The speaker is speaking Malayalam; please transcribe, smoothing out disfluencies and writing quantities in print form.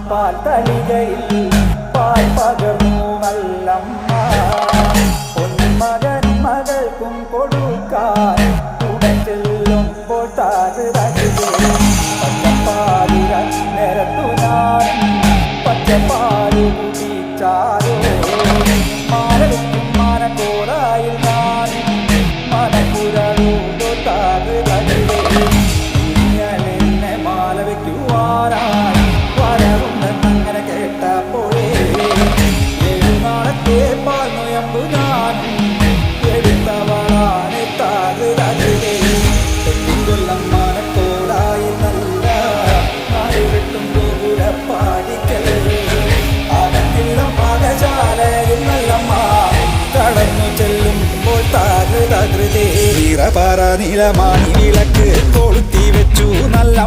പാൽ തളികയിൽ പാൽ പകർന്നു നല്ലമ്മ പൊന്മകൻ മകൾക്കും കൊടുക്കാൻ ഉടൻ ചെല്ലുമ്പോൾ താഴ് പച്ചപ്പാലിര നിരത്തു ഞാൻ പച്ചപ്പാല് കുടിച്ചാലോ മാനവിക്കും മാനക്കോടായിൽ ഞാൻ മനക്കുരൂടോ താഴ് ഇങ്ങനെ മാല വയ്ക്കുവാനായി വരവുണ്ടെന്നങ്ങനെ കേട്ടപ്പോഴേ നാളത്തെ പാൽ നൊയമ്പു ഞാൻ എടുത്തവളാണ് താഴ് കൊല്ലം മാനക്കോടായി നല്ല നാട് വിട്ടും ഗോപുരപ്പാടിക്കൽ അകത്തില്ല പാകശാലയിൽ നല്ലമ്മ കടന്നു ചെല്ലുമ്പോൾ താകൃതേ വീറപാറ നീലമാണി വിളക്ക് കൊളുത്തി വെച്ചു നല്ല